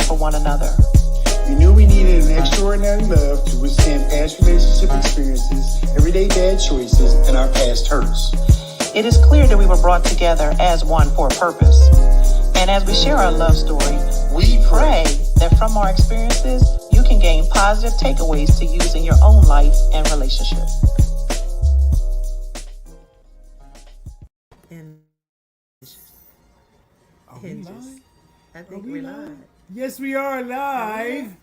for one another. We knew we needed an extraordinary love to withstand past relationship experiences, everyday bad choices, and our past hurts. It is clear that we were brought together as one for a purpose. And as we share our love story, we pray that from our experiences, you can gain positive takeaways to use in your own life and relationship. Are we live? I think we're live. Yes, we are live.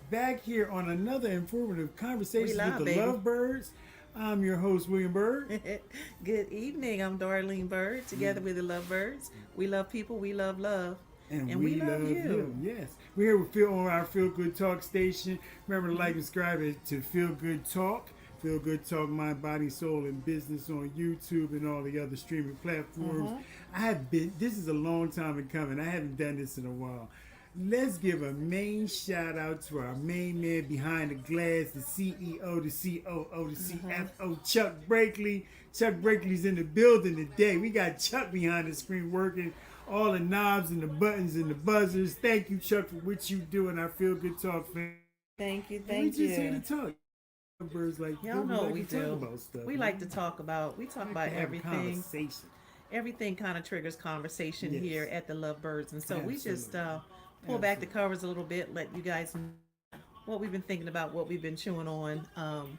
Back here on another informative conversation with the baby. LoveByrds. I'm your host, William Bird. Good evening. I'm Darlene Bird. Together with the LoveByrds. We love people. We love love. And we love you. Yes. We're here with Phil on our Feel Good Talk station. Remember to like and subscribe to Feel Good Talk. Feel Good Talk, Mind, Body, Soul, and Business on YouTube and all the other streaming platforms. This is a long time in coming. I haven't done this in a while. Let's give a main shout out to our main man behind the glass, the CEO, the COO, the CFO, Chuck Brakely. Chuck Brakely's in the building today. We got Chuck behind the screen working all the knobs and the buttons and the buzzers. Thank you, Chuck, for what you do in our Feel Good Talk fan. Thank you. We just here to talk. Birds like y'all know what we do. About stuff, we like to talk about. We talk about everything. Everything kind of triggers conversation here at the LoveByrds, and so we just pull back the covers a little bit, let you guys know what we've been thinking about, what we've been chewing on.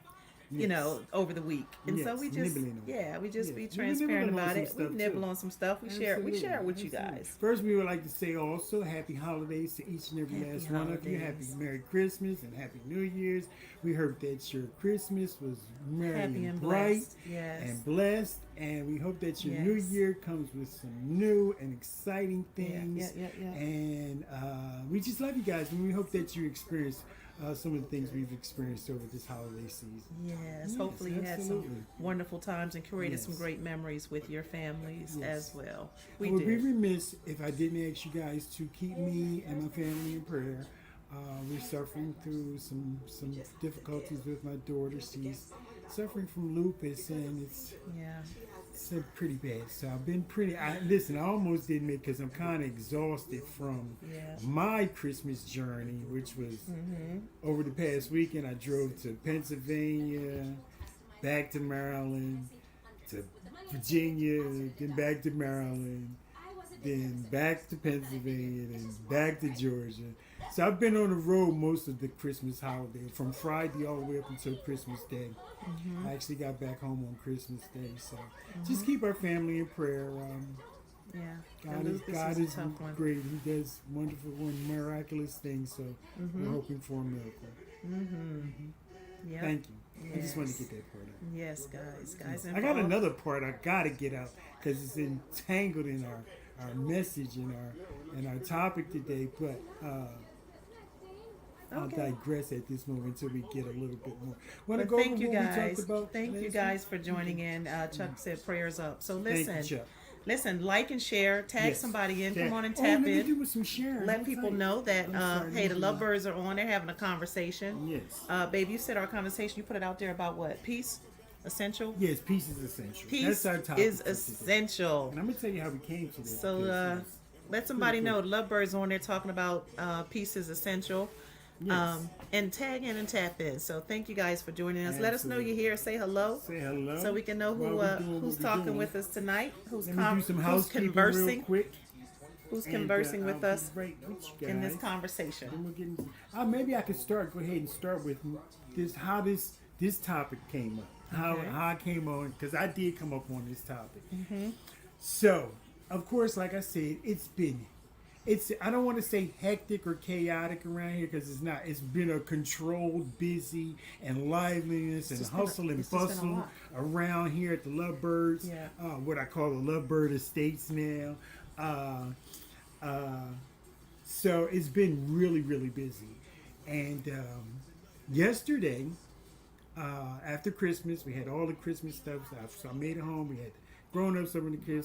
You know, over the week, and so we just be transparent about it. We nibble on some stuff. We share it with you guys. First, we would like to say also happy holidays to each and every last one of you. Happy Merry Christmas and Happy New Year's. We hope that your Christmas was merry and bright and blessed, and we hope that your New Year comes with some new and exciting things. And we just love you guys, and we hope that you experience some of the things we've experienced over this holiday season. Yes, hopefully you had some wonderful times and created some great memories with your families as well. I would be remiss if I didn't ask you guys to keep me and my family in prayer. We're suffering through some difficulties with my daughter. She's suffering from lupus, and it's pretty bad. So I've been I almost didn't make, because I'm kind of exhausted from my Christmas journey, which was over the past weekend. I drove to Pennsylvania, back to Maryland, to Virginia, then back to Maryland, then back to Pennsylvania, then back to Georgia. So I've been on the road most of the Christmas holiday, from Friday all the way up until Christmas Day. I actually got back home on Christmas Day. So just keep our family in prayer. God is great. He does wonderful and miraculous things. So we're hoping for a miracle. Thank you. I just wanted to get that part out. Yes, guys. I got another part I got to get out because it's entangled in our message and our topic today, but I'll digress at this moment until we get a little bit more. Thank you guys. Thank you guys for joining in. Chuck said prayers up. So listen, like and share, tag somebody in. Come on and tap in. Some sharing. Let people know that hey, the LoveByrds are on. They're having a conversation. Yes. Babe, you said our conversation. You put it out there about what? Peace. Essential? Yes, peace is essential. Peace is essential. And I'm going to tell you how we came to this. So let somebody know. The LoveByrds on there talking about peace is essential. Yes. And tag in and tap in. So thank you guys for joining us. Let us know you're here. Say hello. Say hello. So we can know who's talking with us tonight. Who's conversing. Real quick. Who's conversing with us in this conversation. Maybe I could go ahead and start with this. How this topic came up. How I came on, because I did come up on this topic. So, of course, like I said, I don't want to say hectic or chaotic around here, because it's not. It's been a controlled, busy, and liveliness and hustle and bustle around here at the LoveByrds. What I call the LoveByrd Estates now. So it's been really, really busy. And yesterday, after Christmas, we had all the Christmas stuff. So I made it home. We had grown-ups open the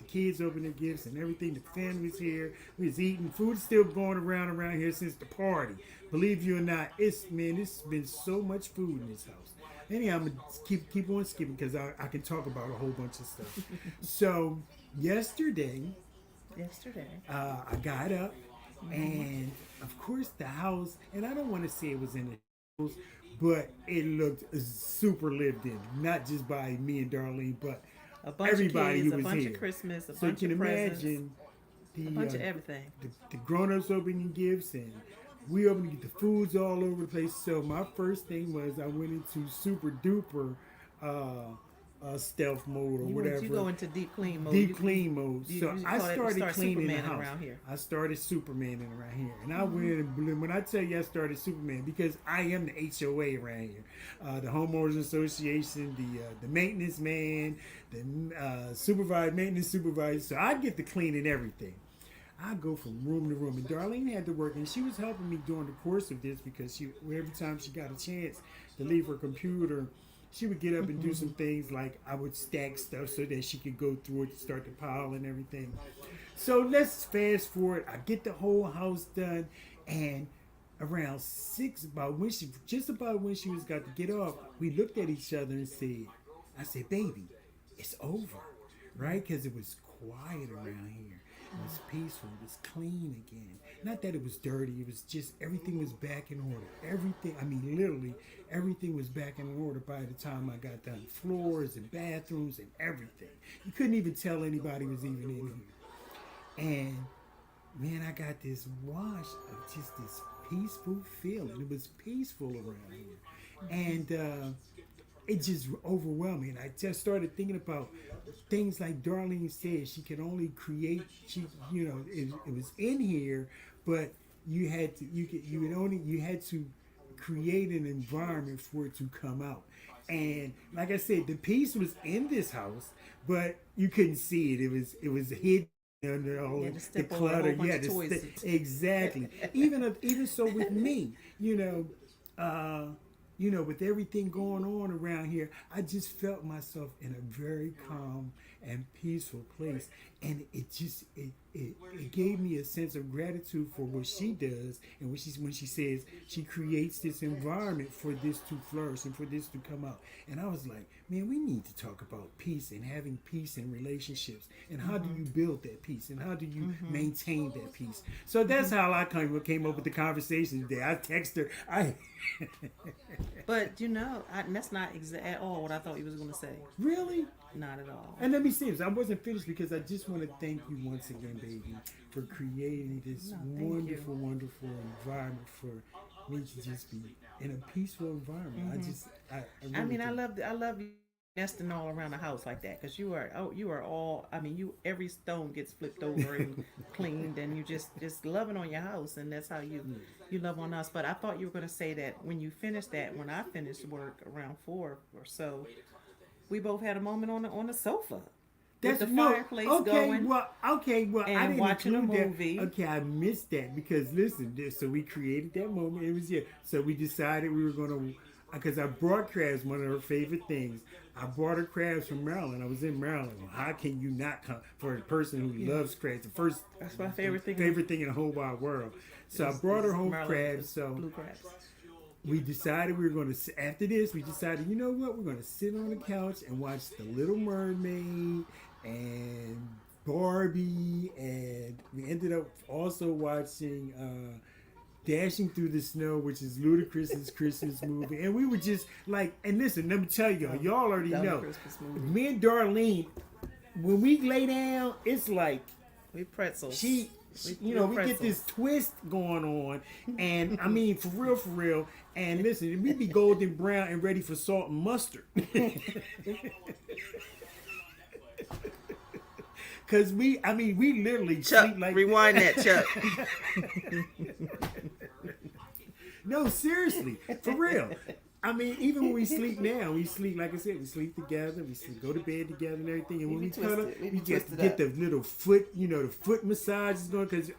kids open their gifts and everything. The family's here. We was eating. Food's still going around here since the party. Believe you or not, it's been so much food in this house. Anyhow, I'm gonna keep on skipping because I can talk about a whole bunch of stuff. So yesterday, I got up, and course, the house, and I don't want to say it was in the house, but it looked super lived in. Not just by me and Darlene, but A bunch everybody of kids, who a was bunch here. of Christmas, a So you bunch can of presents, imagine a bunch of everything. the grown-ups opening gifts, and we opening the foods all over the place. So my first thing was I went into super duper stealth mode or whatever. You go into deep clean mode. Deep clean mode. You So I started cleaning the Supermaning house. around here. I started Supermaning around here, and I went and when I tell you I started Superman because I am the HOA around here, the homeowners association, the maintenance man, the maintenance supervisor. So I get to cleaning everything. I go from room to room, and Darlene had to work, and she was helping me during the course of this because every time she got a chance to leave her computer, she would get up and do some things like I would stack stuff so that she could go through it, start the pile and everything. So let's fast forward. I get the whole house done, and around 6, just about when she was got to get off, we looked at each other and I said, baby, it's over, right? Because it was quiet around here. It was peaceful. It was clean again. Not that it was dirty. It was just everything was back in order. Everything, I mean, literally, everything was back in order by the time I got done. Floors and bathrooms and everything. You couldn't even tell anybody was even in here. And, man, I got this wash of just this peaceful feeling. It was peaceful around here. And it just overwhelmed me. And I just started thinking about things like Darlene said. She could only create. It was in here, but you had to create an environment for it to come out. And like I said, the peace was in this house, but you couldn't see it. It was hidden under all the clutter. Exactly. even so with me, with everything going on around here, I just felt myself in a very calm and peaceful place. And it gave me a sense of gratitude for what she does and when she says she creates this environment for this to flourish and for this to come out. And I was like, man, we need to talk about peace and having peace in relationships. And how do you build that peace? And how do you maintain that peace? So that's how I came up with the conversation today. I texted her. But that's not at all what I thought you was going to say. Really? Not at all. And let me see, I wasn't finished because I just want to thank you once again, baby, for creating this wonderful environment for me to just be in a peaceful environment. I love you nesting all around the house like that because you are all. I mean, every stone gets flipped over and cleaned, and you just loving on your house, and that's how you love on us. But I thought you were going to say that when you finished that, when I finished work around 4 or so, we both had a moment on the sofa. With the fireplace going. Well, I didn't watching a include movie. That. Okay, I missed that because listen, so we created that moment. It was So we decided we were going to, because I brought crabs, one of her favorite things. I brought her crabs from Maryland. I was in Maryland. How can you not come for a person who loves crabs? That's my favorite thing. Favorite thing in the whole wide world. So I brought her home crabs. So blue crabs. We decided we were going to, after this, we decided, you know what, we're going to sit on the couch and watch The Little Mermaid and Barbie, and we ended up also watching Dashing Through the Snow, which is Ludacris's Christmas movie. And we were just like, and listen, let me tell y'all already know, me and Darlene, when we lay down, it's like, we pretzels. We get this twist going on, and I mean, for real. And listen, we be golden brown and ready for salt and mustard. Cause we literally Chuck, sleep like rewind that, Chuck. No, seriously, for real. I mean, even when we sleep now, we sleep, like I said, we sleep together, go to bed together and everything. And when we cuddle, we just get the little foot, the foot massages going, because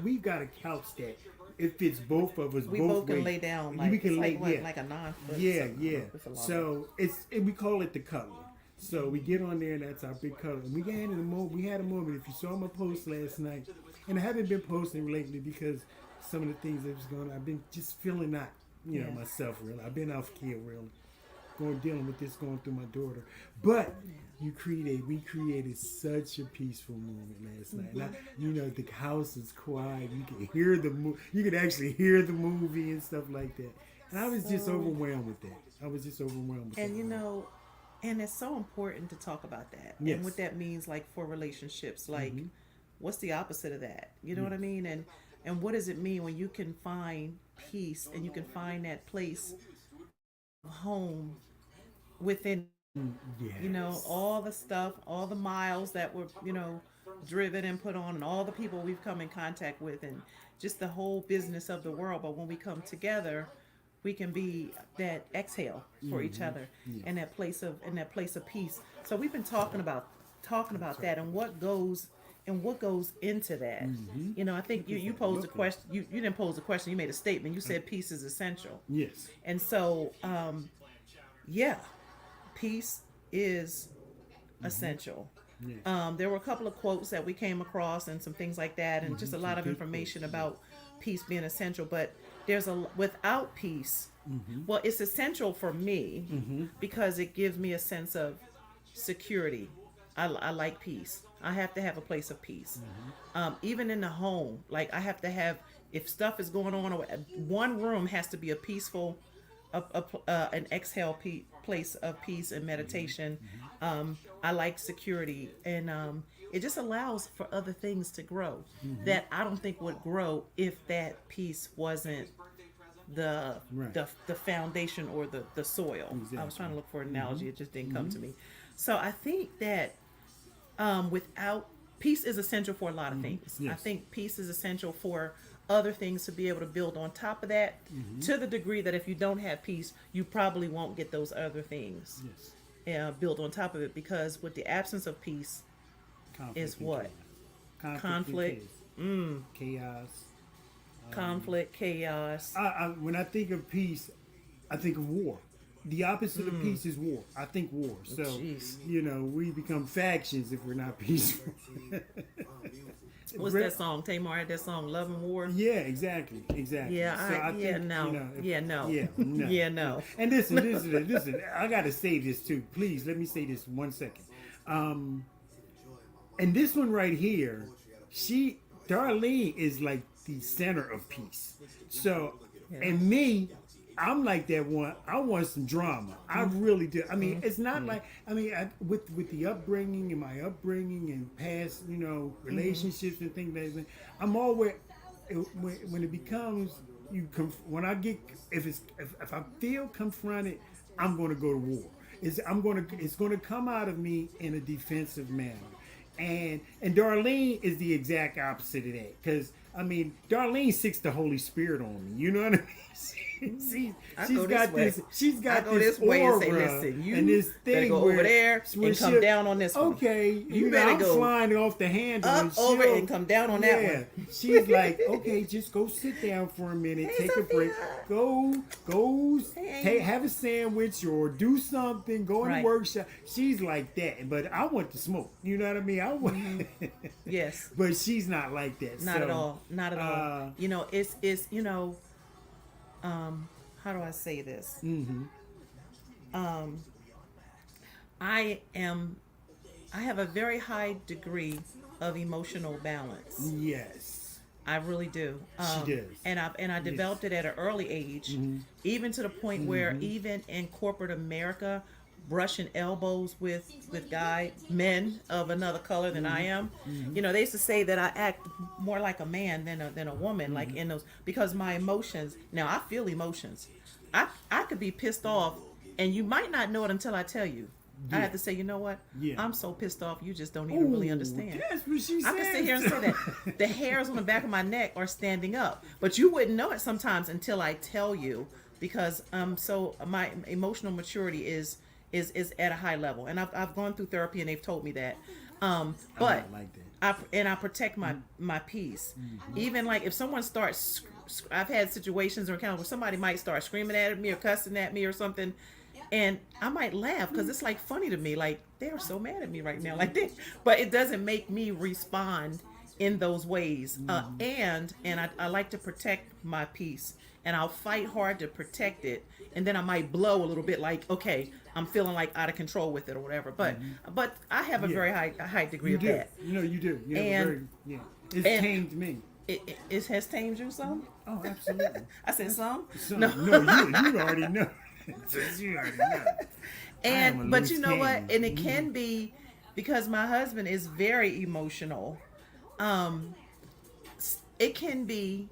we've got a couch that it fits both of us. We both can lay down like, like a 9-foot. Yeah. So we call it the cuddler. So we get on there, and that's our big cuddle. And we had a moment. If you saw my post last night, and I haven't been posting lately because some of the things that was going on, I've been just feeling not. Myself really. I've been off kid really, dealing with this going through my daughter. But we created such a peaceful moment last night. And the house is quiet. You can hear you could actually hear the movie and stuff like that. And I was just overwhelmed with that. And and it's so important to talk about that. Yes. And what that means, like, for relationships, like, what's the opposite of that? You know what I mean? And what does it mean when you can find peace and you can find that place of home within, all the stuff, all the miles that were, driven and put on, and all the people we've come in contact with, and just the whole business of the world. But when we come together, we can be that exhale for each other, and that place of peace. So we've been talking about that and what goes into that. I think you posed a question. You didn't pose a question. You made a statement. You said peace is essential. Yes. And so, peace is essential. Yes. There were a couple of quotes that we came across and some things like that, and just a lot of information about peace being essential. But without peace, well, it's essential for me because it gives me a sense of security. I like peace. I have to have a place of peace. Even in the home, like, I have to have, if stuff is going on, one room has to be a peaceful, an exhale place of peace and meditation. I like security, and it just allows for other things to grow that I don't think would grow if that peace wasn't the foundation or the soil. Exactly. I was trying to look for an analogy, it just didn't come to me. So I think that without peace is essential for a lot of things. Yes. I think peace is essential for other things to be able to build on top of that, to the degree that if you don't have peace, you probably won't get those other things built on top of it, because with the absence of peace is what? Conflict. Chaos. Conflict, chaos. When I think of peace, I think of war. The opposite of peace is war. I think war. So, we become factions if we're not peaceful. What's that song? Tamar had that song, Love and War? Yeah, exactly. Yeah, no. And listen, I got to say this too. Please, let me say this 1 second. And this one right here, Darlene is like the center of peace. So, and me, I'm like that one. I want some drama. I really do. I mean, it's not like, with the upbringing and my upbringing and past, relationships and things like that, I'm always, when it becomes, if I feel confronted, I'm going to go to war. It's going to come out of me in a defensive manner. And Darlene is the exact opposite of that. Because, Darlene seeks the Holy Spirit on me. You know what I mean? She's got this way aura and say, listen, you and this thing go over there and come down on this one. Okay, you better I'm go flying off the handle up over and come down on that one. She's like, okay, just go sit down for a minute, take a break, go, have a sandwich or do something, go in the workshop. She's like that, but I want to smoke. You know what I mean? I want. Yes, but she's not like that. Not at all. It's how do I say this? I have a very high degree of emotional balance. Yes, I really do. She does, and I developed it at an early age, even to the point where even in corporate America, brushing elbows with men of another color than I am. They used to say that I act more like a man than a woman, like in those, because my emotions. Now I feel emotions. I could be pissed off, and you might not know it until I tell you. I have to say, you know what? I'm so pissed off, you just don't even really understand. That's what she said. I can sit here and say that. The hairs on the back of my neck are standing up, but you wouldn't know it sometimes until I tell you, because so my emotional maturity is at a high level, and I've gone through therapy, and they've told me that. But like that. I protect my peace. Even like if someone starts, I've had situations or encounters where somebody might start screaming at me or cussing at me or something, and I might laugh because it's like funny to me, like they are so mad at me right now, like this. But it doesn't make me respond in those ways. I like to protect my peace, and I'll fight hard to protect it, and then I might blow a little bit, like, okay, I'm feeling like out of control with it or whatever. But I have a very high degree You of do. that. You do. You have a And- very, It's and- tamed me. It has tamed you some. Oh, absolutely. I said some. So, No. you already know. You already know. And but loose you know what? cannon. And it can be because my husband is very emotional. It can be,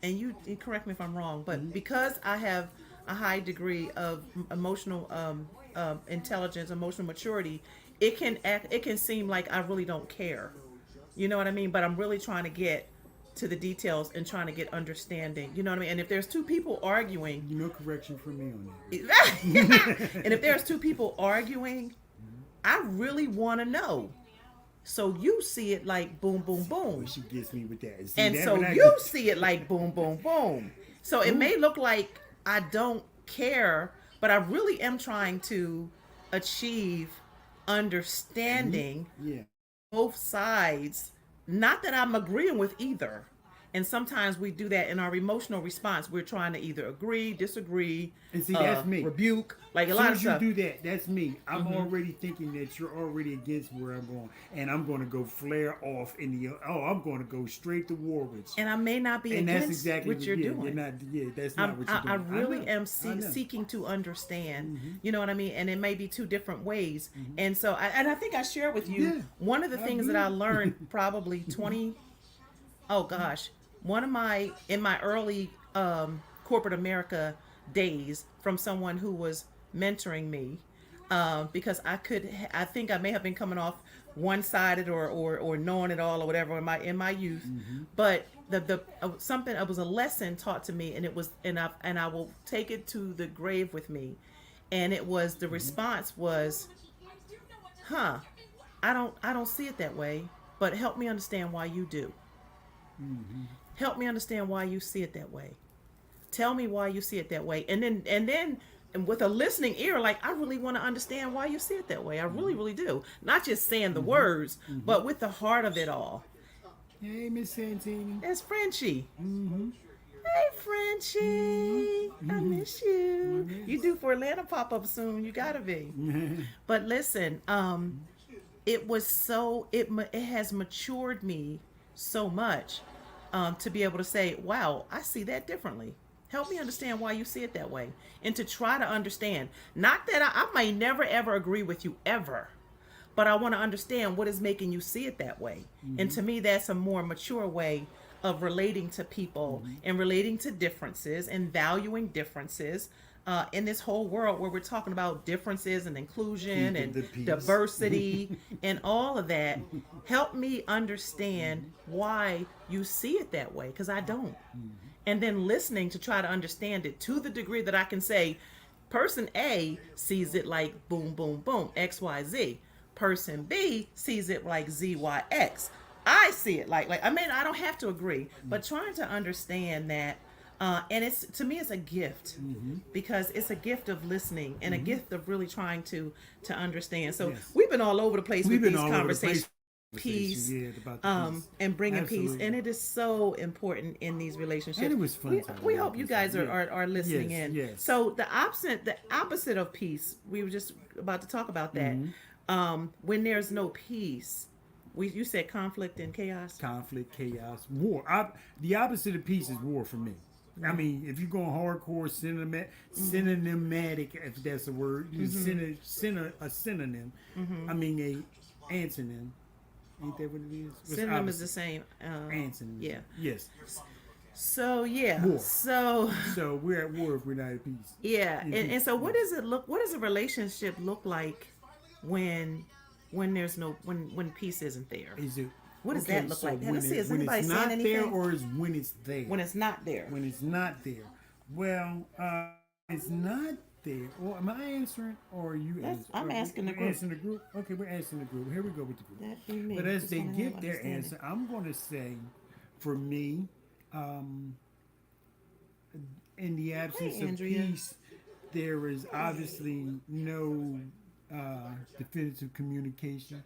and you correct me if I'm wrong, but because I have a high degree of emotional intelligence, emotional maturity, it can seem like I really don't care. You know what I mean? But I'm really trying to get to the details and trying to get understanding. You know what I mean? And if there's two people arguing, No correction from me on that. and if there's two people arguing, I really want to know. So you see it like boom, boom, boom. She gets me with that. See, And that so when I you get- see it like boom, boom, boom. So it may look like I don't care, but I really am trying to achieve understanding Yeah. both sides. Not that I'm agreeing with either. And sometimes we do that in our emotional response. We're trying to either agree, disagree, And see, that's me. rebuke, like a As lot soon of as you stuff. do that, that's me. I'm already thinking that you're already against where I'm going, and I'm going to go flare off in the. Oh, I'm going to go straight to war with you. And I may not be And that's against exactly what you're doing. You're not. Yeah, that's not what you're doing. I really know. am I know. seeking to understand. You know what I mean? And it may be two different ways. And so, I think I share with you Yeah, one of the I things that I believe. learned probably 20. Oh gosh, one of in my early corporate America days from someone who was mentoring me, because I think I may have been coming off one-sided or knowing it all or whatever in my youth, but the something, it was a lesson taught to me, and it was, and I will take it to the grave with me, and it was, the response was, I don't see it that way, but help me understand why you do. Help me understand why you see it that way. Tell me why you see it that way. And then with a listening ear, like, I really want to understand why you see it that way. I really, really do. Not just saying the words, but with the heart of it all. Hey, Miss Santini. It's Frenchie. Hey, Frenchie. I miss you. You due for Atlanta pop-up soon. You gotta be. But listen, it was so, it has matured me so much to be able to say, wow, I see that differently. Help me understand why you see it that way. And to try to understand. Not that I may never, ever agree with you, ever. But I want to understand what is making you see it that way. And to me, that's a more mature way of relating to people and relating to differences and valuing differences in this whole world where we're talking about differences and inclusion Keeping the and peace. diversity and all of that. Help me understand why you see it that way, because I don't. And then listening to try to understand it to the degree that I can say, person A sees it like boom, boom, boom, X, Y, Z. Person B sees it like Z, Y, X. I see it like I mean, I don't have to agree, but trying to understand that, and it's, to me, it's a gift, because it's a gift of listening and a gift of really trying to understand. So Yes. we've been all over the place We've with been these all over the conversations. place. Peace, Yeah, about the peace. and bringing peace, Absolutely. and it is so important in these relationships. And it was fun We, talking we about hope you peace. guys Yeah. are listening Yes, in. yes. So the opposite of peace, we were just about to talk about that. When there's no peace, you said conflict and chaos. Conflict, chaos, war. The opposite of peace is war for me. I mean, if you're going hardcore synonymatic, if that's a word, a synonym. I mean, a antonym. Ain't that what it is? What's Synonym is opposite? the same. Antonym. Yeah. Yes. So yeah. War. So So we're at war if we're not at peace. yeah. In And peace, so what does it look? What does a relationship look like when there's no when peace isn't there? Is it? What does that look like? When, Let's see, is when anybody it's saying not there, anything? or is when it's there? When it's not there. When it's not there. Well, it's not there. Well, am I answering, or are you That's- answering? I'm asking the We're group. Answering the group. Okay, we're answering the group. Here we go with the group. That be me. But as Just they wanna give have their understanding. answer, I'm going to say, for me, in the absence Hey, of Andrea. peace, there is obviously no definitive communication.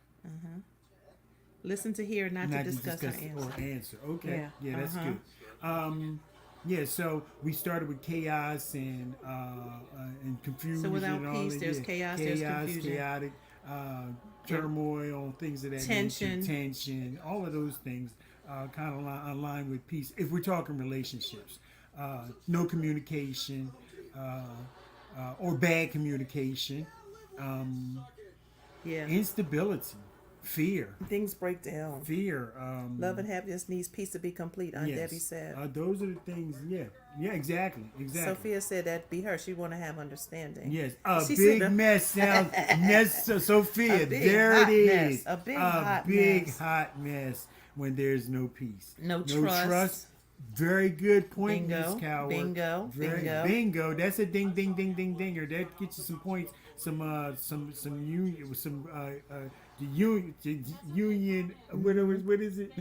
Listen to hear, not to discuss or or answer. answer. Okay, Yeah, that's good. Yeah, so we started with chaos and confusion. So without and all peace, that. there's Yeah. chaos, there's confusion. chaotic, turmoil, things of that Tension. nature, tension, all of those things kind of align with peace. If we're talking relationships, no communication or bad communication, Yeah. instability, fear. Things break down. Fear. Love and happiness needs peace to be complete. Aunt Debbie said. Those are the things. Yeah, exactly. Sophia said that be her. She want to have understanding. Yes, She big said mess sounds. Sophia, A big there hot it is. mess. A big hot mess. hot mess when there's no peace, No trust. Very good point, Bingo, Miss Coward. bingo, Very, bingo. bingo. That's a ding, ding, ding, ding, dinger. That gets you some points. Some union, the union. What is it?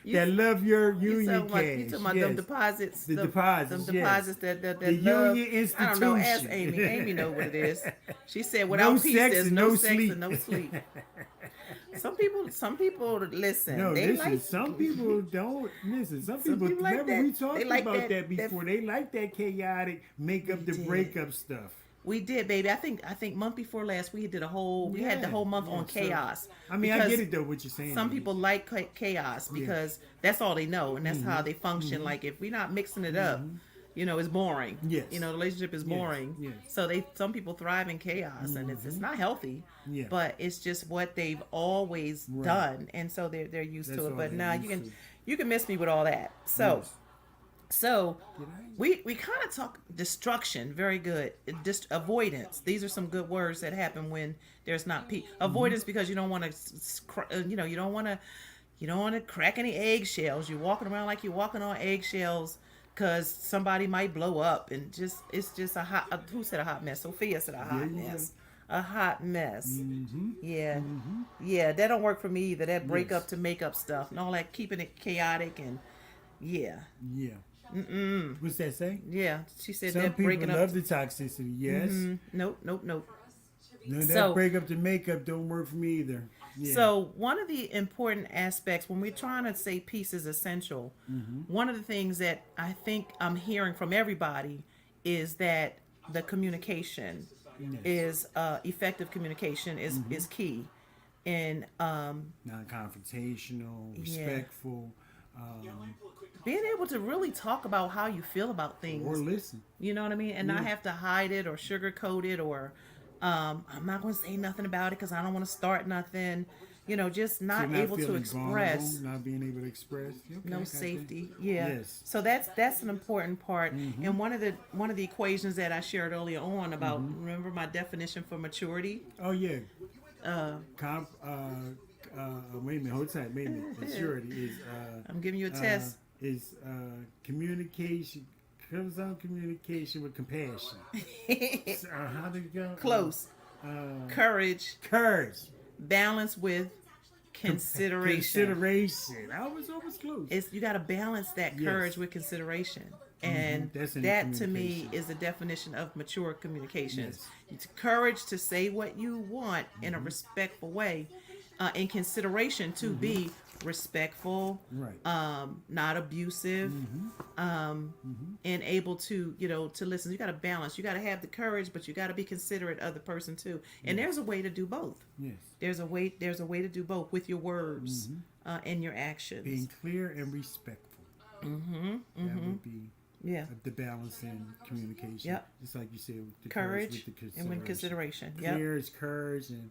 That love your union cash. You talking about them deposits? The deposits, Them deposits that the love. union institution. I don't know. Ask Amy. Amy know what it is. She said, "Without peace, sex there's and no no sex sleep." and no sleep." Some people listen. No, they listen. Some people don't listen. Some people people like remember that. we talked They like about that- that before. They like that chaotic make up the did. breakup stuff. We did, baby. I think month before last we did we had the whole month on so- chaos. I mean, I because get it though. What you're saying. Some people like chaos because that's all they know and that's how they function. Like if we're not mixing it up, it's boring. Yes. The relationship is boring. yes. So some people thrive in chaos and it's not healthy. Yeah. But it's just what they've always done, and so they're used That's to it. all But they're now used to. you can miss me with all that. So. Yes. So we kind of talk destruction, very good. Avoidance. These are some good words that happen when there's not peace. Avoidance because you don't want to, you don't want to crack any eggshells. You're walking around like you're walking on eggshells because somebody might blow up and it's just a hot. Who said a hot mess? Sophia said a hot mess. A hot mess. Yeah, yeah. That don't work for me either. That break up to make up stuff and all that, keeping it chaotic and yeah. What's that say? Yeah, she said Some that people breaking love up. the toxicity. Yes. Nope. No, that So- break up to makeup don't work for me either. Yeah. So one of the important aspects when we're trying to say peace is essential, one of the things that I think I'm hearing from everybody is that the communication is effective communication is key, and non-confrontational, respectful, being able to really talk about how you feel about things. or listen. You know what I mean? And not have to hide it or sugarcoat it or I'm not going to say nothing about it because I don't want to start nothing. Just So not not able to feeling express. vulnerable, not being able to express. Okay, No got safety. that. Yeah. Yes. So that's an important part. And one of the equations that I shared earlier on about remember my definition for maturity? Oh yeah. Wait a minute. Hold tight. Wait a minute. Maturity is. I'm giving you a test. Is communication. Comes on communication with compassion. How did it go? Close. Courage. Courage. Balance with consideration. Consideration. I was almost close. You got to balance that courage with consideration. And That's in the that to me communication. is the definition of mature communications. It's courage to say what you want in a respectful way, in consideration to be respectful, Right. not abusive, and able to to listen. You got to balance. You got to have the courage, but you got to be considerate of the person too. And there's a way to do both. Yes. There's a way to do both with your words and your actions. Being clear and respectful. That would be Yeah. the balance in communication. Yep. Just like you said, with the Courage with the and with consideration. Yep. Clear is courage and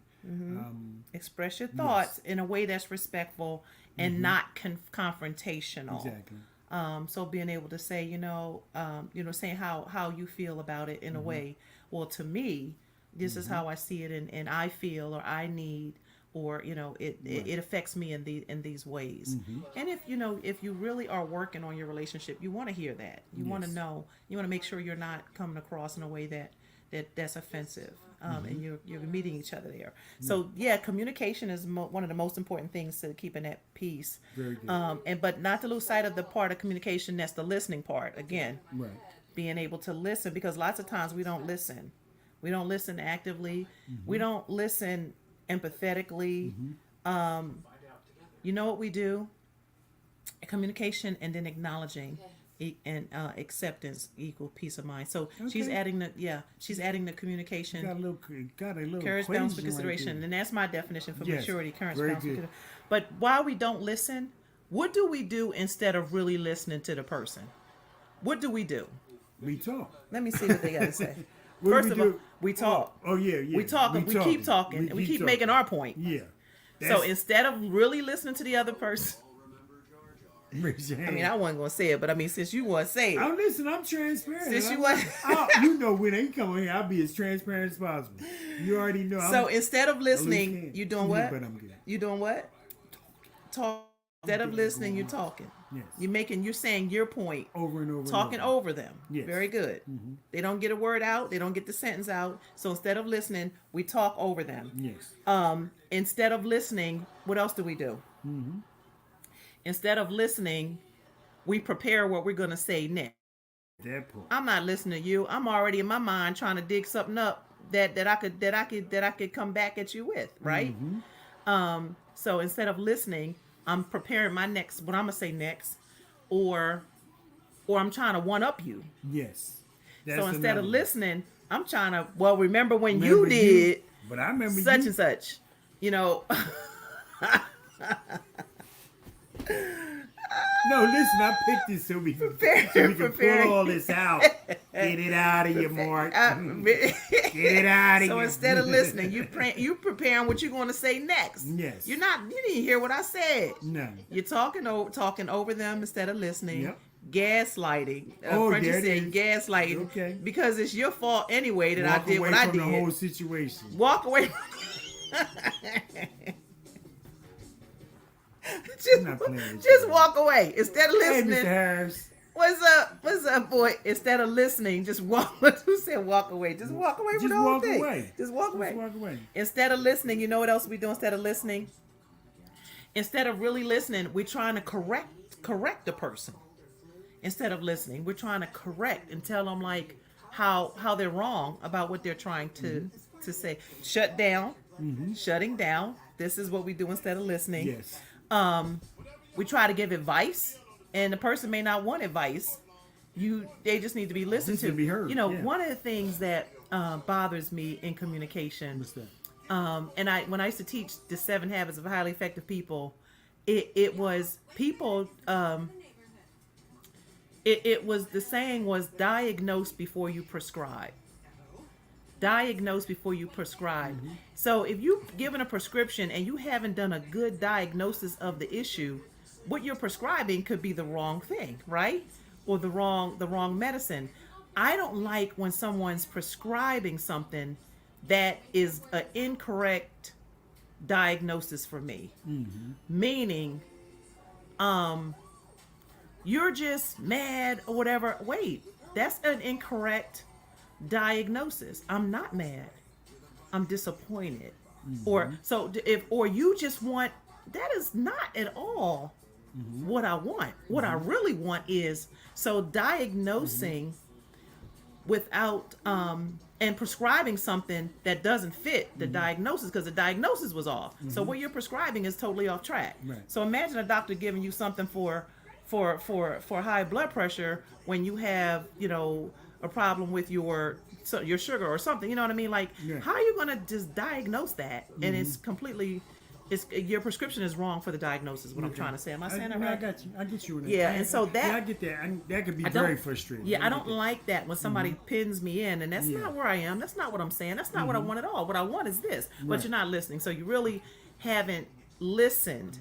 Express your thoughts in a way that's respectful and not confrontational. exactly. So being able to say, saying how you feel about it in a way. Well, to me, this is how I see it, and I feel, or I need, or it affects me in these ways. And if you really are working on your relationship, you want to hear that. You want to know. You want to make sure you're not coming across in a way that's offensive. And you're meeting each other there. So communication is one of the most important things to keeping that peace. Very good. But not to lose sight of the part of communication that's the listening part. Again, Right. being able to listen, because lots of times we don't listen. We don't listen actively. We don't listen empathetically. You know what we do? Communication and then acknowledging and acceptance equal peace of mind. So she's adding the communication. Got a little Courage, balance, for equation consideration, right and that's my definition for maturity. Courage, very balance, for good. consideration. But while we don't listen, what do we do instead of really listening to the person? What do we do? We talk. Let me see what they got to say. What First do of we all, do? we talk. Oh yeah. We talk. We keep talking. And we keep making our point. Yeah. So instead of really listening to the other person, I mean, I wasn't gonna say it, but I mean, since you want to say it, I'm transparent. Since you want, you know, when they come in here, I'll be as transparent as possible. You already know. So instead of listening, you doing what? But I'm good. You doing what? Talk. Instead of listening, you're talking. Yes. You're saying your point Over and over. talking and over. over them. Yes. Very good. They don't get a word out. They don't get the sentence out. So instead of listening, we talk over them. Yes. Instead of listening, what else do we do? Instead of listening, we prepare what we're going to say next. That point. I'm not listening to you. I'm already in my mind trying to dig something up that I could come back at you with, right? So instead of listening, I'm preparing my next, what I'm gonna say next, or I'm trying to one up you. Yes. So instead of listening, I'm trying to, remember when you did, but I remember such and such, you know. No, listen, I picked this so we can pull all this out. Get it out of you, Mark. Get it out of you. So instead of listening, you preparing what you're going to say next. Yes. You didn't hear what I said. No. You're talking over them instead of listening. Yep. Gaslighting. Frenchie said gaslighting. Okay. Because it's your fault anyway that I did what I did. Walk away from the whole situation. Walk away. Just walk away instead of listening. Hey, Mr. Harris. What's up, boy? Instead of listening, just walk. Who said walk away? Just walk away from the whole thing. Just walk away. Just walk away. Instead of listening, you know what else we do instead of listening? Instead of really listening, we're trying to correct the person. Instead of listening, we're trying to correct and tell them like how they're wrong about what they're trying to say. Shut down. Shutting down. This is what we do instead of listening. Yes. We try to give advice, and the person may not want advice. They just need to be listened to. Be heard. One of the things that bothers me in communication. What's that? And when I used to teach the 7 Habits of Highly Effective People, it was people. It was, the saying was, diagnose before you prescribe. Diagnose before you prescribe. So if you've given a prescription and you haven't done a good diagnosis of the issue, what you're prescribing could be the wrong thing, right? Or the wrong medicine. I don't like when someone's prescribing something that is an incorrect diagnosis for me. Meaning, you're just mad or whatever. Wait, that's an incorrect diagnosis. I'm not mad. I'm disappointed. Or you just want, that is not at all what I want. What I really want is, so diagnosing without and prescribing something that doesn't fit the diagnosis, because the diagnosis was off. So what you're prescribing is totally off track. Right. So imagine a doctor giving you something for high blood pressure when you have, a problem with your sugar or something. You know what I mean? Like, how are you going to just diagnose that? And it's completely, your prescription is wrong for the diagnosis. What I'm trying to say. Am I saying that right? I got you. I get you. Yeah, and so that, I get that. That could be very frustrating. Yeah, I don't like that when somebody pins me in, and that's not where I am. That's not what I'm saying. That's not what I want at all. What I want is this, but you're not listening. So you really haven't listened.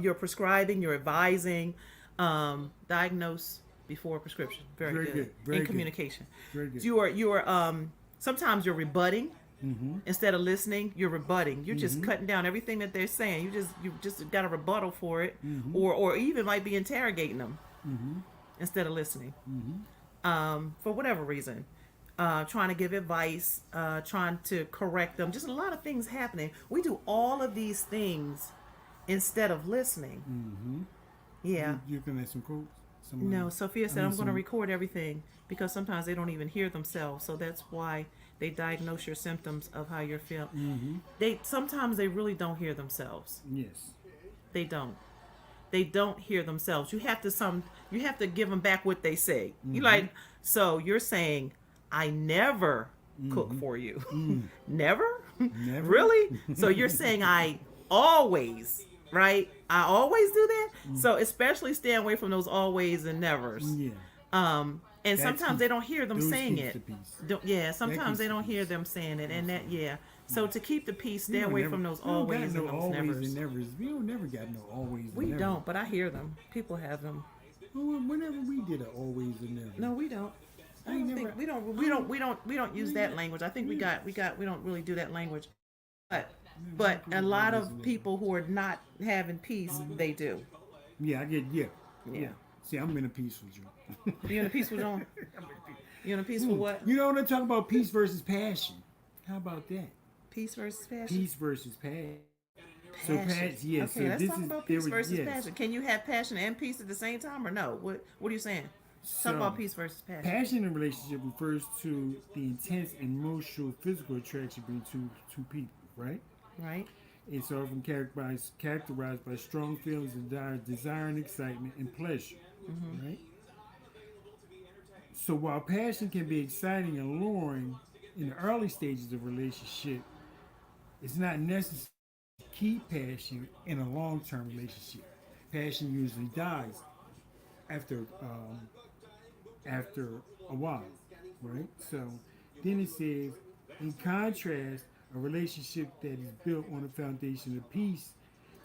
You're prescribing, you're advising, diagnose before prescription. Very good. In communication. Very good. You are sometimes you're rebutting. Instead of listening, you're rebutting. You're just cutting down everything that they're saying. You just got a rebuttal for it, or even might be interrogating them instead of listening. For whatever reason, trying to give advice, trying to correct them. Just a lot of things happening. We do all of these things instead of listening. Yeah. You can have some quotes. Somebody, No, Sophia said, I mean, I'm going to some- record everything because sometimes they don't even hear themselves. So that's why they diagnose your symptoms of how you're feeling. Mm-hmm. Sometimes they really don't hear themselves. Yes. They don't. They don't hear themselves. You have to give them back what they say. You like, so you're saying, I never cook for you. Never? Never. Really? So you're saying I always, right? I always do that. So especially stay away from those always and nevers. Yeah. And That sometimes keeps- they don't hear them those saying keeps it. the peace. Yeah, sometimes keeps they the don't hear peace. them saying it, and that so to keep the peace, stay We don't away never- from those we don't got always and no those always nevers. and nevers. We don't never got no always. We and never. don't, but I hear them. People have them. Well, whenever we did an always and never. No, we don't. I ain't don't never- think we don't use that language. I think we don't really do that language. But a lot of people who are not having peace, they do. Yeah, I get. Yeah. Yeah. See, I'm in a peaceful joint. You in a peaceful zone? You in a peaceful what? You know when I talk about peace versus passion? How about that? Peace versus passion. Peace versus passion. So Passion. yeah. Okay, so let's this talk is about there peace was- versus yes. passion. Can you have passion and peace at the same time, or no? What are you saying? So, Talk about peace versus passion. Passion in a relationship refers to the intense emotional, physical attraction between two people, right? Right. It's often characterized by strong feelings of desire and excitement and pleasure, right? So while passion can be exciting and alluring in the early stages of a relationship, it's not necessary to keep passion in a long-term relationship. Passion usually dies after a while, right? So then it says, in contrast, a relationship that is built on a foundation of peace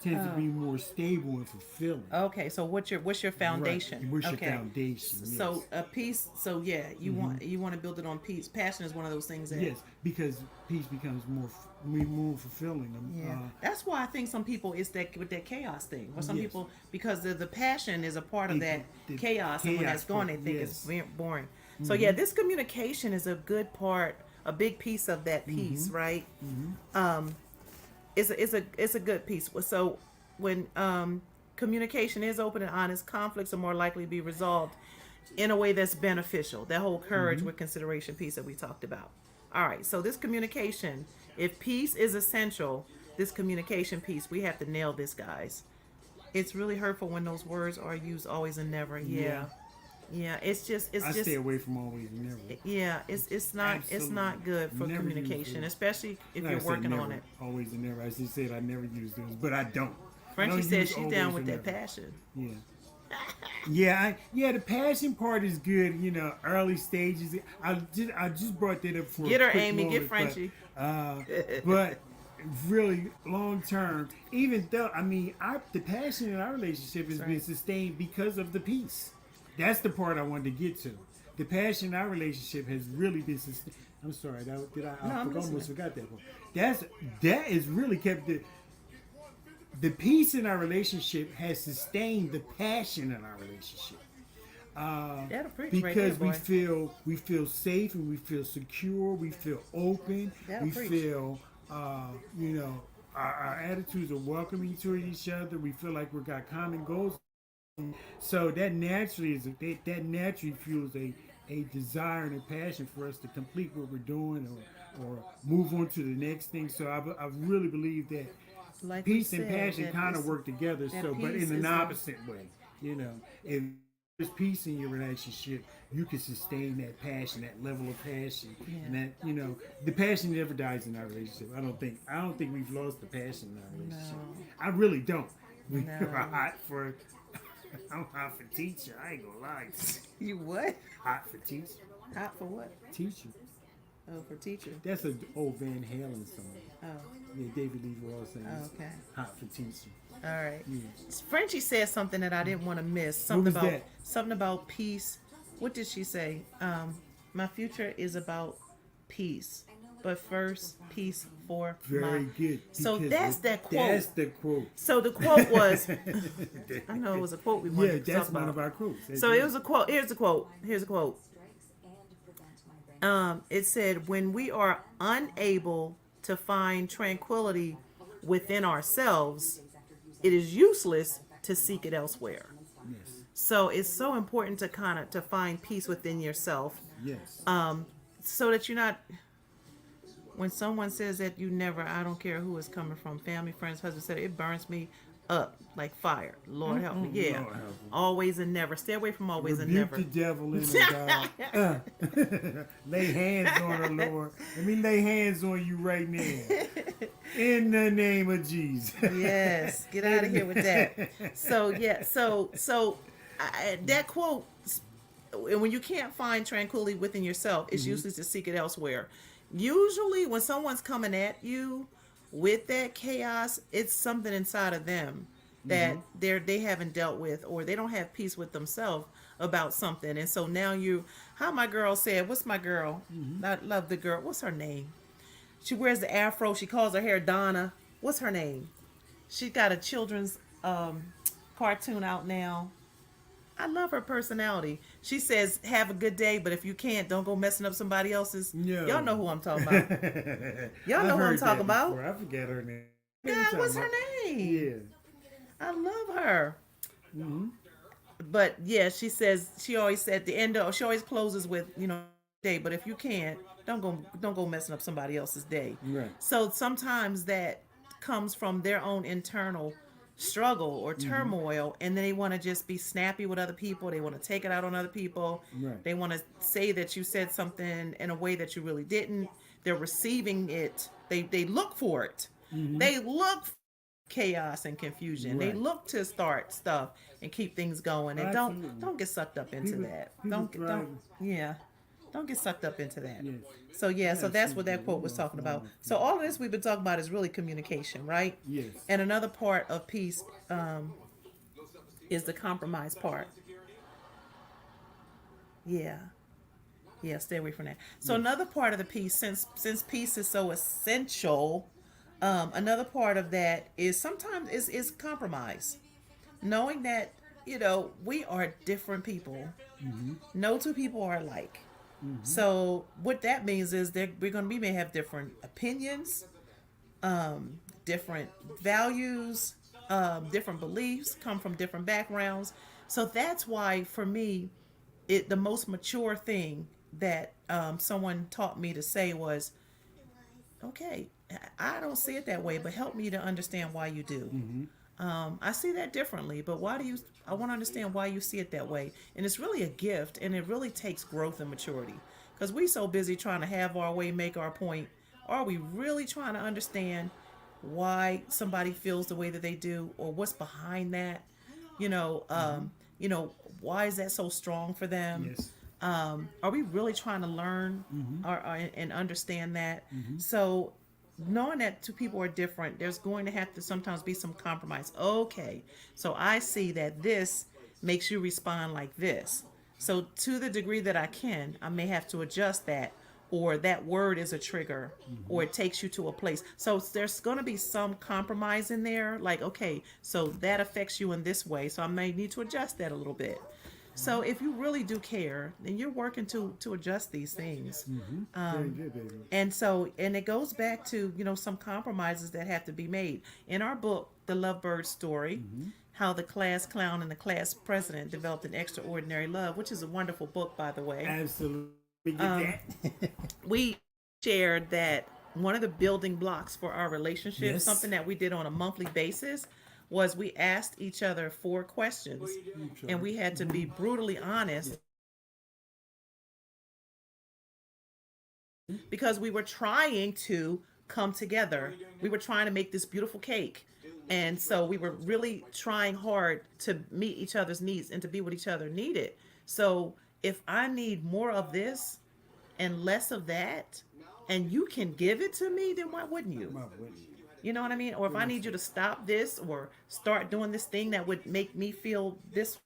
tends to be more stable and fulfilling. Okay, so what's your foundation? Right. What's okay. your foundation? So Yes. a peace. So yeah, you want to build it on peace. Passion is one of those things that. Yes, because peace becomes more fulfilling. Yeah, that's why I think some people it's that with that chaos thing, or some Yes. people because the passion is a part of The- that the chaos, and when chaos that's gone, they part, think yes. it's very boring. So yeah, this communication is a good part, a big piece of that piece, right? It's a good piece. So when communication is open and honest, conflicts are more likely to be resolved in a way that's beneficial. That whole courage with consideration piece that we talked about. All right, so this communication, if peace is essential, this communication piece, we have to nail this, guys. It's really hurtful when those words are used always and never. Yeah. It's just I stay away from always and never. yeah, it's not good for Never use communication, those. especially if Like I you're said, working never, on it. Always and never. I just said I never use those, but I don't. I Frenchie don't says use she's always down and with that never. passion. Yeah. The passion part is good. You know, early stages. I just brought that up for Get a her, quick Amy. moment, Get Frenchie. But really long term, even though the passion in our relationship has been sustained because of the peace. That's the part I wanted to get to. The passion in our relationship has really been sustained. I'm sorry, I'm I almost listening. forgot that part. That has really kept the peace in our relationship has sustained the passion in our relationship. That'll preach right Because there, boy. we feel safe and we feel secure, we feel open, That'll we preach. feel our attitudes are welcoming to each other, we feel like we've got common goals. So that naturally fuels a desire and a passion for us to complete what we're doing or move on to the next thing. So I really believe that Like we peace and said, passion that kind of this- work together. that So, but peace in is an the- opposite way, if there's peace in your relationship, you can sustain that passion, that level of passion, and that the passion never dies in our relationship. I don't think we've lost the passion in our relationship. No. I really don't. We No. are hot for. I'm hot for teacher. I ain't gonna lie. You what? Hot for teacher. Hot for what? Teacher. Oh, for teacher. That's an old Van Halen song. Oh, Yeah, David Lee Roth saying Oh, okay. hot for teacher. all right. Yeah. Frenchie said something that I didn't want to miss. was that? Something about peace. What did she say? My future is about peace, but first peace for Very my. good. So because that's that quote. That's the quote. So the quote was. I know it was a quote we Yeah, wanted to that's talk one about. of our quotes. That's So it. it was a quote. Here's a quote. It said, "When we are unable to find tranquility within ourselves, it is useless to seek it elsewhere." Yes. So it's so important to kind of to find peace within yourself, Yes. so that you're not, when someone says that you never, I don't care who it's coming from, family, friends, husband, said it burns me up like fire. Lord help me. Yeah. Lord help me. Always and never. Stay away from always and Rebuke never. the devil in the God. Lay hands on her, Lord. Let me lay hands on you right now. In the name of Jesus. Yes. Get out of here with that. So yeah. That quote, and when you can't find tranquility within yourself, it's useless to seek it elsewhere. Usually, when someone's coming at you with that chaos, it's something inside of them that they haven't dealt with, or they don't have peace with themselves about something. And so now how my girl said, what's my girl? I love the girl. What's her name? She wears the afro. She calls her hair Donna. What's her name? She got a children's cartoon out now. I love her personality. She says, "Have a good day, but if you can't, don't go messing up somebody else's." No. Y'all know who I'm talking about. Y'all know who I'm talking about. I forget her name. God, what's her name? Yeah. I love her. But yeah, she says, she always said at the end of, she always closes with, day, but if you can't, don't go messing up somebody else's day. Right. So sometimes that comes from their own internal struggle or turmoil, and then they want to just be snappy with other people. They want to take it out on other people. Right. They want to say that you said something in a way that you really didn't. They're receiving it. They look for it. They look for chaos and confusion. Right. They look to start stuff and keep things going. And Absolutely. don't get sucked up into that. Don't get sucked up into that. Yes. So that's what that quote was talking about. So all of this we've been talking about is really communication, right? Yes. And another part of peace is the compromise part. Yeah, stay away from that. So another part of the peace, since peace is so essential, another part of that is sometimes is compromise. Knowing that, we are different people. No two people are alike. So what that means is that may have different opinions, different values, different beliefs, come from different backgrounds. So that's why, for me, the most mature thing that someone taught me to say was, okay, I don't see it that way, but help me to understand why you do. I see that differently, but I want to understand why you see it that way. And it's really a gift, and it really takes growth and maturity, because we're so busy trying to have our way, make our point. Are we really trying to understand why somebody feels the way that they do, or what's behind that? Why is that so strong for them? Yes. Are we really trying to learn and understand that? So knowing that two people are different, there's going to have to sometimes be some compromise. Okay, so I see that this makes you respond like this. So to the degree that I may have to adjust that, or that word is a trigger, or it takes you to a place. So there's going to be some compromise in there. Like, okay, so that affects you in this way, so I may need to adjust that a little bit. So if you really do care, then you're working to adjust these things. Very good, baby. And it goes back to, some compromises that have to be made. In our book, The LoveByrds Story, How the Class Clown and the Class President Developed an Extraordinary Love, which is a wonderful book, by the way. Absolutely. Get that. We shared that one of the building blocks for our relationship, Yes. something that we did on a monthly basis, was we asked each other 4 questions, and we had to be brutally honest, because we were trying to come together. We were trying to make this beautiful cake. And so we were really trying hard to meet each other's needs and to be what each other needed. So if I need more of this and less of that, and you can give it to me, then why wouldn't you? You know what I mean? Or if I need you to stop this or start doing this thing that would make me feel this,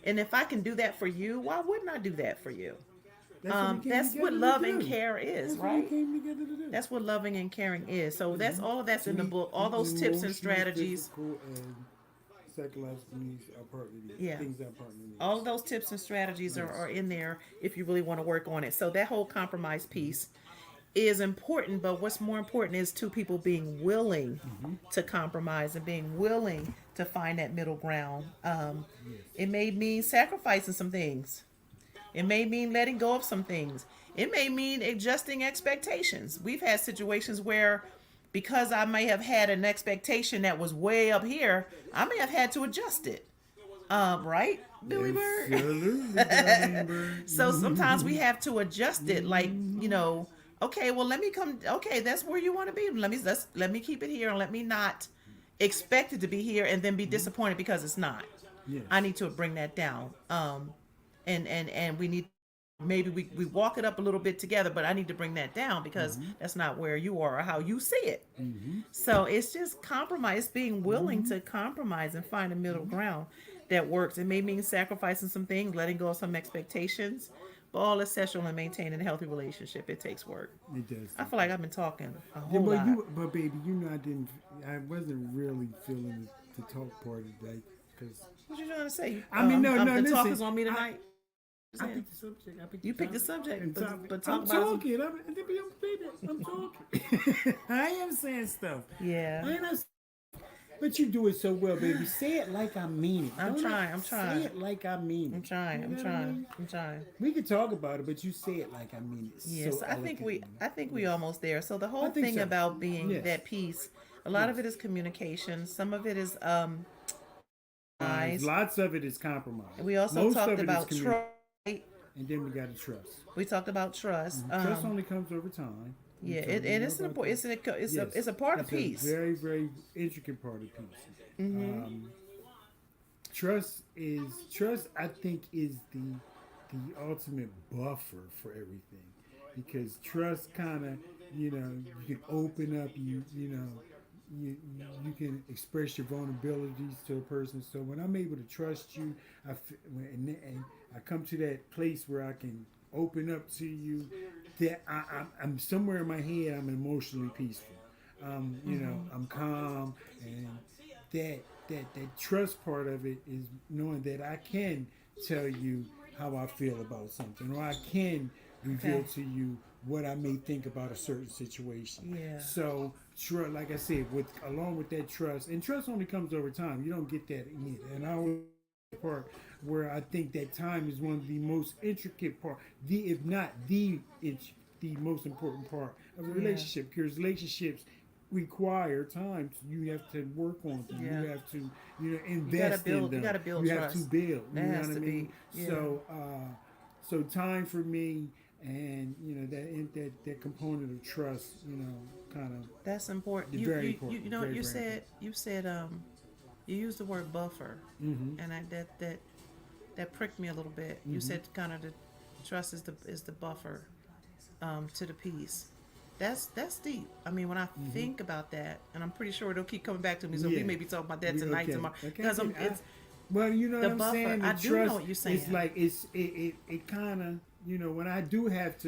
and if I can do that for you, why wouldn't I do that for you? That's what love and care is, right? That's what loving and caring is. So that's all of that's in the book. All those tips and strategies. Physical and psychological needs are part of it. Yeah. Things that are partner needs. All of those tips and strategies are in there if you really want to work on it. So that whole compromise piece. is important, but what's more important is two people being willing to compromise and being willing to find that middle ground. It may mean sacrificing some things. It may mean letting go of some things. It may mean adjusting expectations. We've had situations where, because I may have had an expectation that was way up here, I may have had to adjust it. Right, Billy Bird? Absolutely, Billy Bird. So sometimes we have to adjust it, like, okay, well, let me come. Okay, that's where you want to be. Let me keep it here, and let me not expect it to be here, and then be disappointed because it's not. Yes. I need to bring that down. And we need, maybe we walk it up a little bit together, but I need to bring that down because that's not where you are or how you see it. So it's just compromise, being willing to compromise and find a middle ground that works. It may mean sacrificing some things, letting go of some expectations, but all essential in maintaining a healthy relationship. It takes work. It does. I feel like I've been talking a whole lot. But baby, I wasn't really feeling the talk part today because. What you trying to say? I mean, no, the listen, talk is on me tonight. I picked the subject. You picked the subject, but talk I'm about talking. I'm talking. I am saying stuff. Yeah. I am. But you do it so well, baby. Say it like I mean it. I'm trying. Say it like I mean it. I'm trying. You know what I mean? I'm trying. We could talk about it, but you say it like I mean it. Yes, So I think we almost there. So the whole think thing so. about being Yes. that piece, a lot of it is communication. Some of it is eyes. Lots of it is compromise. We also Most talked of it is about communication. trust. And then we got to trust. We talked about trust. Trust only comes over time. Yeah, and it's an important. It's a part of peace. A very, very intricate part of peace. Trust, I think, is the ultimate buffer for everything, because trust kind of, you can open up, you can express your vulnerabilities to a person. So when I'm able to trust you, and I come to that place where I can open up to you, that I'm somewhere in my head, I'm emotionally peaceful. I'm calm, and that trust part of it is knowing that I can tell you how I feel about something, or I can reveal to you what I may think about a certain situation. Yeah. So, like I said, along with that trust, and trust only comes over time. You don't get that immediately. And I always part where I think that time is one of the most intricate part, if not the most important part of a relationship, because relationships require time. You have to work on them. Yeah. You have to, invest in them. You gotta build You trust. have to build. That You know has what I to mean? be. Yeah. So time for me, and that component of trust, kind of. That's important. Very important. You know what Very, you very said? You said you used the word buffer, and that pricked me a little bit. You said kind of the trust is the buffer to the peace. That's deep. I mean, when I think about that, and I'm pretty sure it'll keep coming back to me. So we may be talking about that tonight, tomorrow, because it's. Well, you know the what I'm buffer. saying. I do trust, know what you're saying. It's like it kind of, when I do have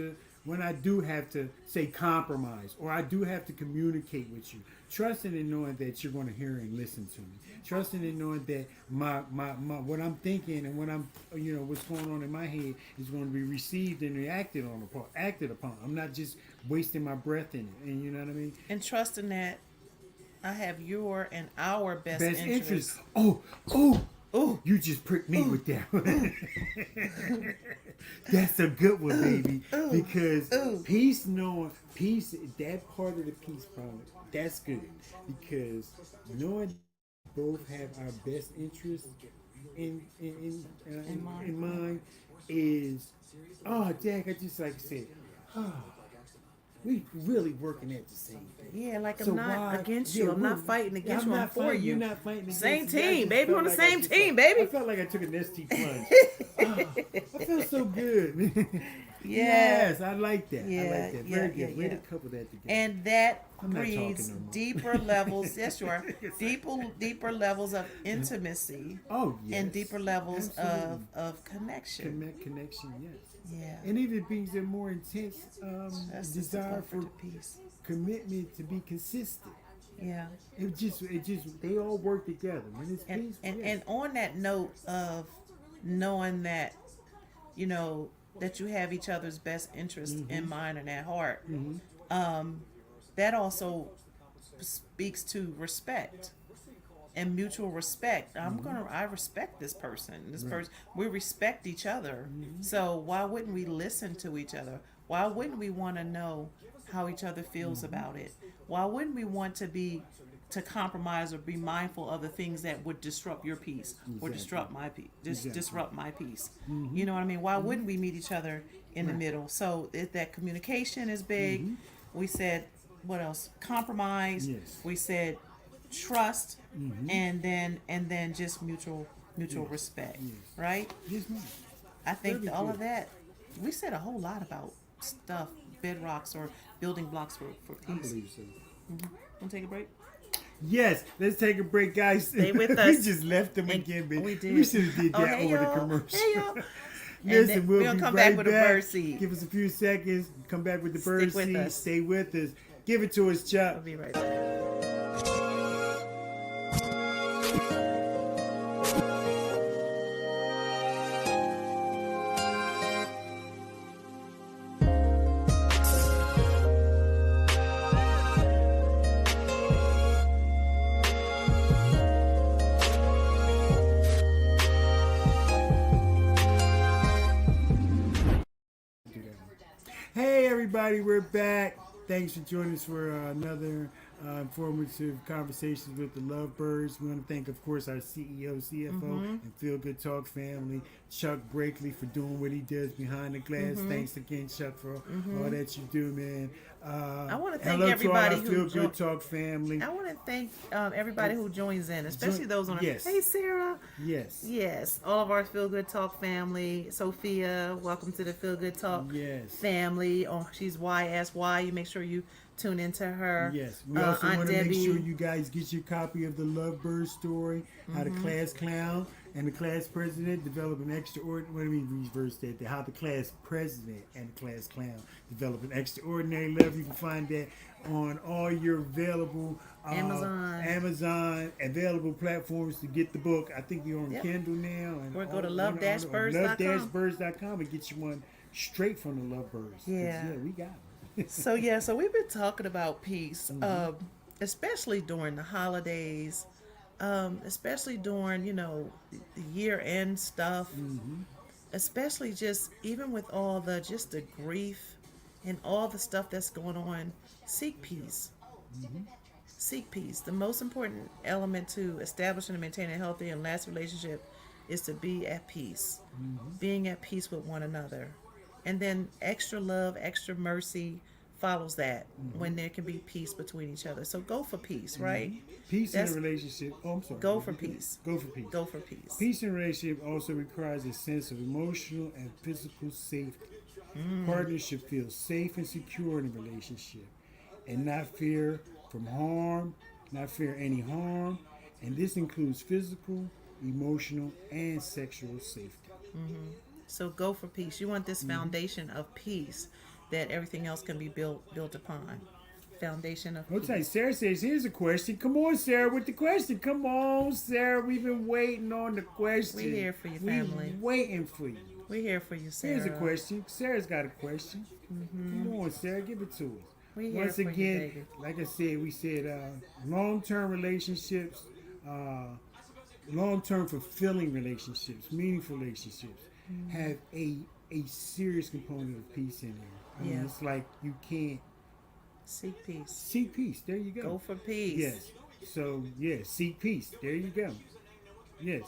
to say compromise, or I do have to communicate with you, trusting and knowing that you're going to hear and listen to me, trusting and knowing that my what I'm thinking and what I'm what's going on in my head is going to be received and acted upon. I'm not just wasting my breath in it, and you know what I mean. And trusting that I have your and our best interest. Oh, you just pricked me with that one. That's a good one, baby. Because peace, that part of the peace problem, that's good. Because knowing both have our best interest in mind is, Jack, I just like to say, we really working at the same thing. Yeah, like So I'm not why- against yeah, you. I'm not we're- fighting against I'm you. I'm not for fighting- you. You're not fighting against Same me. I team, just baby. felt On the like I same just team, felt- baby. I felt like I took an ST plunge. I feel so good. Yeah. Yes, I like that. I Yeah, like that. Very yeah, good. Way yeah. to couple that together. And that I'm not talking breeds no more. deeper levels. Yes, you are. Deeper levels of intimacy. Oh, yes. And deeper levels Absolutely. of connection. Connection, yes. Yeah. And even brings a more intense That's just desire the for buffer to peace. commitment to be consistent. Yeah. It just, they all work together. When it's And peaceful, and, yes. and on that note of knowing that, that you have each other's best interest in mind and at heart, that also speaks to respect and mutual respect. I respect this person. This person, we respect each other. So why wouldn't we listen to each other? Why wouldn't we want to know how each other feels about it? Why wouldn't we want to compromise or be mindful of the things that would disrupt your peace or disrupt my peace? Disrupt my peace. You know what I mean? Why wouldn't we meet each other in the middle? So that communication is big. We said what else? Compromise. Yes. We said trust, and then just mutual respect, right? Yes, ma'am. I think Very all good. of that, we said a whole lot about stuff, bedrocks or building blocks for I peace. believe so. Want to take a break? Yes, let's take a break, guys. Stay with We us. just left them And again, but we did. we should have did that hey, over the y'all. commercial. Hey, y'all. Listen, then we'll we're gonna be come right back with a bird seed. Give us a few seconds. Come back with the Stick bird with seed. us. Stay with us. Give it to us, Chuck. We'll be right back. Hey, everybody, we're back. Thanks for joining us for another informative conversations with the Lovebirds. We want to thank, of course, our CEO, CFO, and Feel Good Talk family, Chuck Brakely, for doing what he does behind the glass. Thanks again, Chuck, for all that you do, man. I want to thank hello everybody to our who Feel Good Talk family. I want to thank everybody who joins in, especially those on our. Yes. Hey, Sarah. Yes. Yes, all of our Feel Good Talk family. Sophia, welcome to the Feel Good Talk Yes. family. Oh, she's YSY. You make sure you tune into her. Yes, we also Aunt want to make Debbie. sure you guys get your copy of the Lovebird story, how the class clown and the class president develop an extraordinary, what do we reverse that? How the class president and the class clown develop an extraordinary love. You can find that on all your available Amazon available platforms to get the book. I think you're on Kindle now. And Or go to love-birds.com. love-birds.com. and get you one straight from the Lovebirds. 'Cause, Yeah. we got them. So we've been talking about peace, especially during the holidays, especially during the year end stuff, especially just even with all the grief and all the stuff that's going on. Seek peace. Seek peace. The most important element to establishing and maintaining a healthy and lasting relationship is to be at peace, being at peace with one another. And then extra love, extra mercy follows that when there can be peace between each other. So go for peace, right? Peace in a relationship. Oh, I'm sorry. Go for peace. Go for peace. Go for peace. Peace in a relationship also requires a sense of emotional and physical safety. Partners should feel safe and secure in a relationship and not fear any harm. And this includes physical, emotional, and sexual safety. So go for peace. You want this foundation of peace that everything else can be built upon. Foundation of peace. Okay, Sarah says, here's a question. Come on, Sarah, with the question. Come on, Sarah. We've been waiting on the question. We're here for you, family. We're waiting for you. We're here for you, Sarah. Here's a question. Sarah's got a question. Come on, Sarah, give it to us. We're here Once for you, again, baby. like I said, we said long-term relationships, long-term fulfilling relationships, meaningful relationships have a serious component of peace in there. I mean, it's like you can't Seek peace. seek peace. There you go. Go for peace. Yes. So, seek peace. There you go. Yes.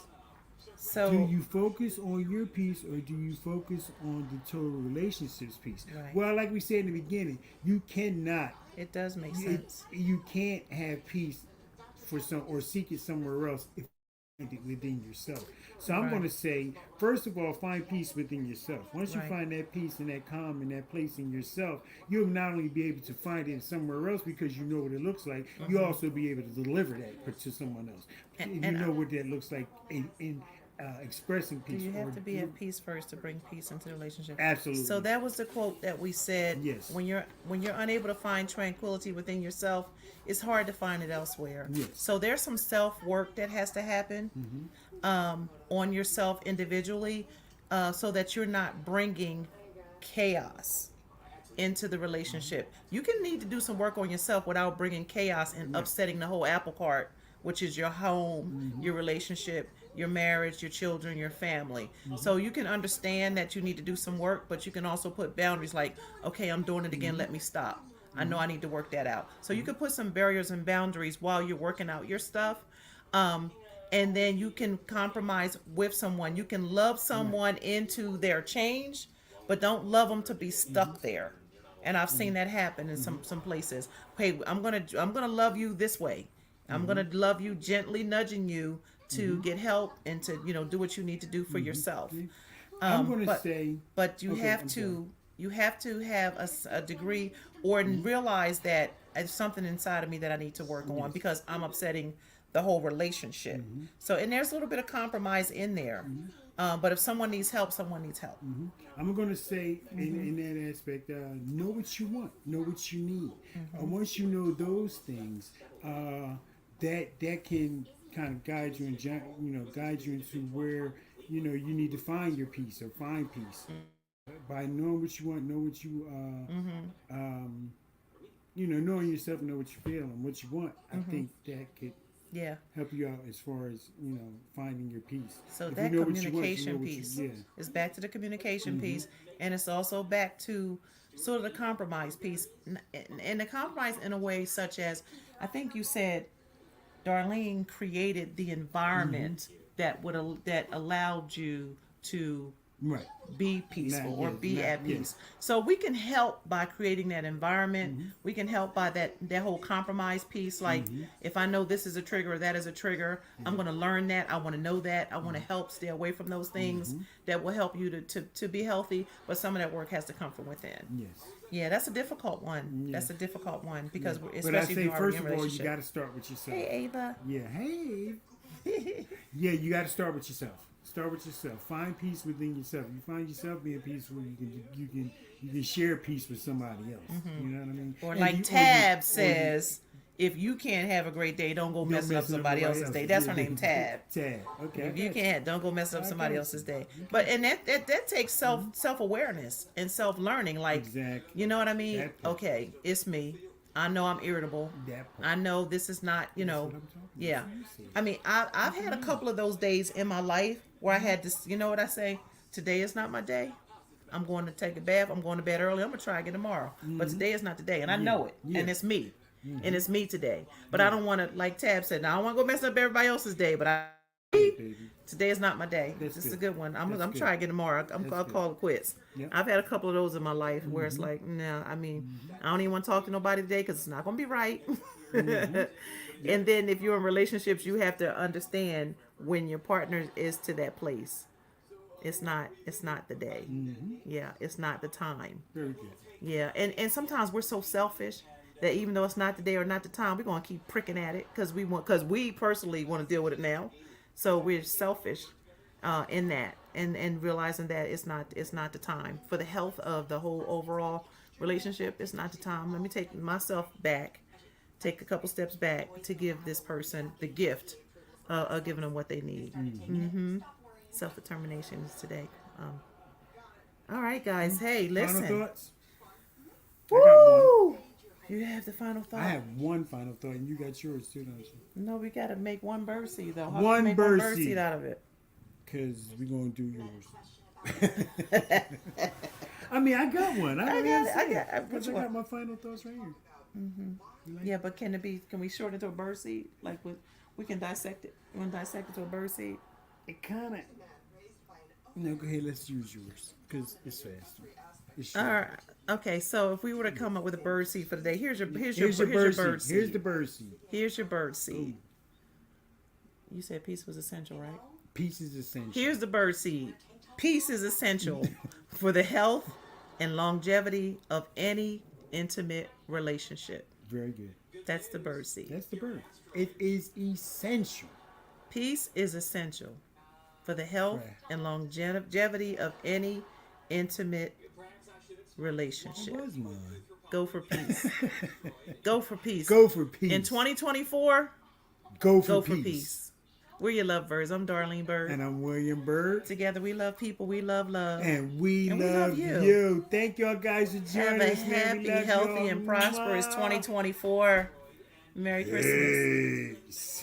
So Do you focus on your piece or do you focus on the total relationships piece? Right. Well, like we said in the beginning, you cannot, it does make sense. you can't have peace or seek it somewhere else if you find it within yourself. So I'm Right. going to say, first of all, find peace within yourself. Once you Right. find that peace and that calm and that place in yourself, you'll not only be able to find it somewhere else because you know what it looks like, you'll also be able to deliver that to someone else. And- If and you know what that looks like in expressing Do peace. you have or to be at peace first to bring peace into the relationship? Absolutely. So that was the quote that we said. Yes. When you're unable to find tranquility within yourself, it's hard to find it elsewhere. Yes. So there's some self work that has to happen on yourself individually, so that you're not bringing chaos into the relationship. You can need to do some work on yourself without bringing chaos and upsetting the whole apple cart, which is your home, your relationship, your marriage, your children, your family. So you can understand that you need to do some work, but you can also put boundaries like, okay, I'm doing it again, let me stop. I know I need to work that out. So you can put some barriers and boundaries while you're working out your stuff. And then you can compromise with someone. You can love someone into their change, but don't love them to be stuck there. And I've seen that happen in some places. Hey, I'm gonna love you this way. I'm gonna love you, gently nudging you to get help and to do what you need to do for yourself. I'm going to say, but you okay, have to have a degree or realize that there's something inside of me that I need to work on because I'm upsetting the whole relationship. So, and there's a little bit of compromise in there. But if someone needs help, someone needs help. I'm going to say in that aspect, know what you want, know what you need. Once you know those things, that can kind of guide you and guide you into where you need to find your peace or find peace by knowing what you want, know what you knowing yourself, know what you feel and what you want. I think that could help you out as far as finding your peace. So if that you know communication piece is back to the communication piece, and it's also back to sort of the compromise piece, and the compromise in a way such as I think you said Darlene created the environment that allowed you to be peaceful or be at peace. So we can help by creating that environment. We can help by that whole compromise piece. Like if I know this is a trigger or that is a trigger, I'm going to learn that. I want to know that. I want to help stay away from those things that will help you to be healthy. But some of that work has to come from within. Yeah, that's a difficult one. That's a difficult one because especially but I say if you're first in a of all, relationship. you got to start with yourself. Hey, Ava. Yeah, hey. Yeah, you got to start with yourself. Start with yourself. Find peace within yourself. You find yourself being peaceful, you can share peace with somebody else. You know what I mean? Or like Tab says, if you can't have a great day, don't go messing up somebody else's day. That's her name, Tab. Tab. Okay. If you can't, don't go mess up somebody else's day. But and that takes self awareness and self learning. Like, you know what I mean? Okay, it's me. I know I'm irritable. I know this is not, yeah. I mean, I've had a couple of those days in my life where I had this, you know what I say? Today is not my day. I'm going to take a bath. I'm going to bed early. I'm going to try again tomorrow. But today is not the day. And I know it. And it's me. And it's me today. But I don't want to, like Tab said, now I don't want to go mess up everybody else's day. But today is not my day. This is a good one. I'm trying again tomorrow. I'll call it quits. I've had a couple of those in my life where it's like, no, I mean, I don't even want to talk to nobody today because it's not going to be right. And then if you're in relationships, you have to understand when your partner is to that place. It's not the day. Yeah, it's not the time. Very good. Yeah, and sometimes we're so selfish that even though it's not the day or not the time, we're going to keep pricking at it because we personally want to deal with it now. So we're selfish in that and realizing that it's not the time. For the health of the whole overall relationship, it's not the time. Let me take myself back, take a couple steps back to give this person the gift of giving them what they need. Self-determination is today. All right, guys. Hey, listen. Final thoughts? Woo! I got one. You have the final thought? I have one final thought, and you got yours too, don't you? No, we got to make one bird seed, though. How One do we make bird one bird seed. seed out of it? Because we're going to do yours. I mean, I got one. I got my final thoughts right here. Yeah, but can we shorten it to a bird seed? Like, we can dissect it. You want to dissect it to a bird seed? It kind of... No, go ahead. Let's use yours because it's faster. It's short. All right. Okay, so if we were to come up with a bird seed for the day, here's your bird seed. Here's the bird seed. Here's your bird seed. You said peace was essential, right? Peace is essential. Here's the bird seed. Peace is essential for the health and longevity of any intimate relationship. Very good. That's the bird seed. That's the bird. It is essential. Peace is essential for the health and longevity of any intimate relationship. What was mine? Go for peace. Go for peace. Go for peace. In 2024, go for peace. We're your Lovebirds. I'm Darlene Bird. And I'm William Bird. Together we love people. We love love. And we love you. Thank y'all guys for joining us. Have a happy, healthy, and prosperous 2024. Merry Christmas. Peace.